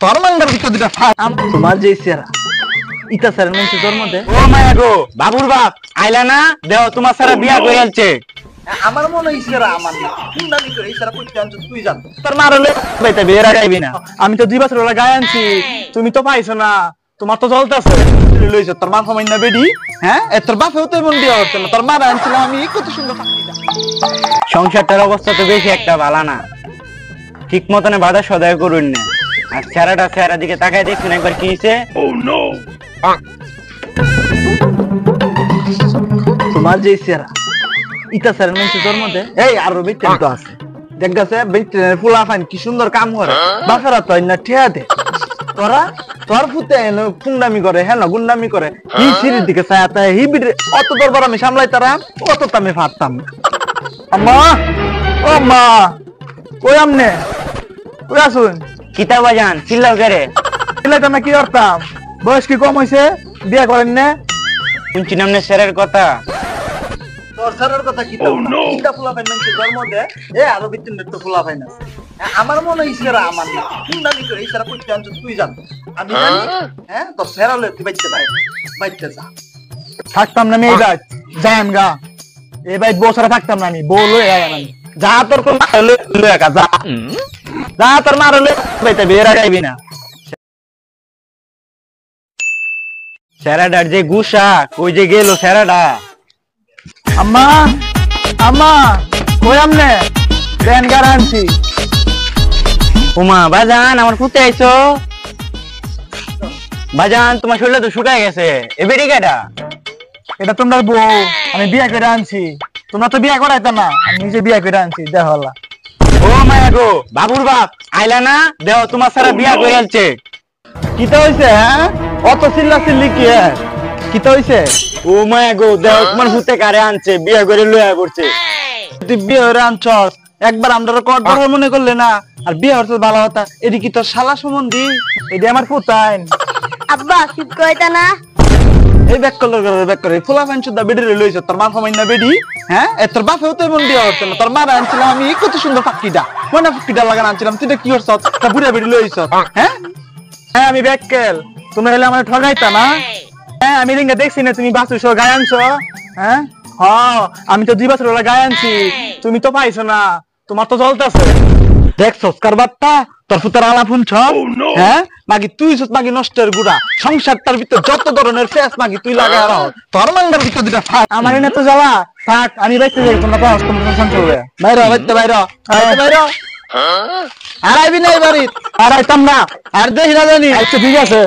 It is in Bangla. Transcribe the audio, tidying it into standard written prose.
তোর মাঙ্গার ভিতর দুটা তোমার যে চেহারা ইটা স্যারের মধ্যে তোর মধ্যে ও মায়া গো বাবুর বাপ আইলা না দেও তোমার সারা বিয়া করে আলছে আমার মনে হইছে আমার না গুন্ডামি করে ইসারা কইতে আনছ তুই জান তোর মারলে বাইতে বেরা গাইবি না আমি তো 2 বছর হলো গায় আনছি তুমি তো পাইছো না তোমার তো জ্বলতাছে লইছো তোর মা ফমাই না বেডি হ্যাঁ তোর বাপেও তো মন দিয়া হচ্ছে না তোর মা আনছিলাম আমি কত সুন্দর পাখিটা সংসারটার অবস্থা তো বেশি একটা ভালো না ঠিক মতনে বাধা সদায় করুন না আর চেহারা দিকে তাকায় দেখুন একবার কি হইছে ও নো তোমার যে চেহারা ইটা স্যারের মধ্যে তোর মধ্যে এই আরো বেটেন তো আছে দেখ গেছে বেটেনের ফুলা ফাইন কি সুন্দর কাম করে বাসারা তো না ঠিয়া দে তোরা তোর ফুতে গুন্ডামি করে হ্যাঁ না গুন্ডামি করে হি সিঁড়ির দিকে চায়াতা হি বিড়ে অত দরবার আমি সামলাই তারা অত আমি ফাটতাম আম্মা ও মা কই আমনে কই আসুন কিতা বাজান চিল্লাও করে চিল্লাইতে আমি কি করতাম বয়স কি কম হইছে বিয়ে করেন না শুনছি নামনে স্যারের কথা তোর স্যারের কথা কি তাও কিটা ফুলা ফাইন মানে জন্ম দে এ আরো বিতিন তো ফুলা ফাইন আছে আমার মনে হইছে আমার না গুন্ডামি করে ইসারা কইতে আনছ তুই জান আমি জানি হ্যাঁ তোর স্যার হলে তুই বাইতে পারে বাইতে যা থাকতাম না আমি এই বাইত যান গা এই বাইত বছরে থাকতাম না আমি বউ লই আয় আমি যা তোর কোন লই একা যা যা তোর মারলে বাইতে বেরা গাইবি না স্যারাডার যে গুসা কই যে গেল স্যারাডা আম্মা আম্মা কই আমনে দেন গ্যারান্টি ওমা বাজান আমার ফুতে আইছো বাজান তোমার শরীরটা তো শুকায় গেছে এবেরি কেডা এটা তোমরা বউ আমি বিয়ে করে আনছি তোমরা তো বিয়ে করাইতো না আমি নিজে বিয়ে করে আনছি দেখো আল্লাহ ও মায়া গো বাবুর বাপ আইলা না দেও তোমার সারা বিয়া করে আলছে কিতা হইছে হ্যাঁ অত চিল্লা চিল্লি কি কিতা হইছে ও মায়া গো দেও তোমার ফুতে কারে আনছে বিয়া করে লইয়া করছে তুই বিয়ে করে আনছস একবার আমরা কট ধরে মনে করলে না আর বিয়ে হচ্ছে ভালো হতা এদিকে তোর শালা সম্বন্ধী এদি আমার ফুতাইন আব্বা ঠিক কইতা না এই ব্যাক করে ফুলা ফাইন সুদা বেডি লইছ তোর মা ফমাই না বেডি হ্যাঁ তোর বাপেও তো মন দিয়া হচ্ছে না তোর মা আনছিলাম আমি কত সুন্দর পাখিটা মনে পাখিটা লাগান আনছিলাম তুই কি করছ তা বুড়া বেডি লইছ হ্যাঁ হ্যাঁ আমি ব্যাককেল তুমি হলে আমার ঠগাইতা না হ্যাঁ আমি রিঙ্গা দেখছি না তুমি বাসুস গায় আনছো হ্যাঁ হ্যাঁ আমি তো 2 বছর হলো গায় আনছি তুমি তো পাইছো না তোমার তো জ্বলতাছে দেখছস কারবারটা তোর ফুতার আলা ফুনছ হ্যাঁ মাগি তুই মাগি নষ্টের গুড়া সংসারটার ভিতর যত ধরনের ফেস মাগি তুই লাগা রাও তোর মাঙ্গার ভিতর দুটা ফাট আমার এনে তো জ্বালা থাক আমি বাইতে যাই তোমরা তো হস্ত মন চলবে বাইরে বাইরে আর আইবি না এবারে আর আইতাম না আর দেখ না জানি আচ্ছা ঠিক আছে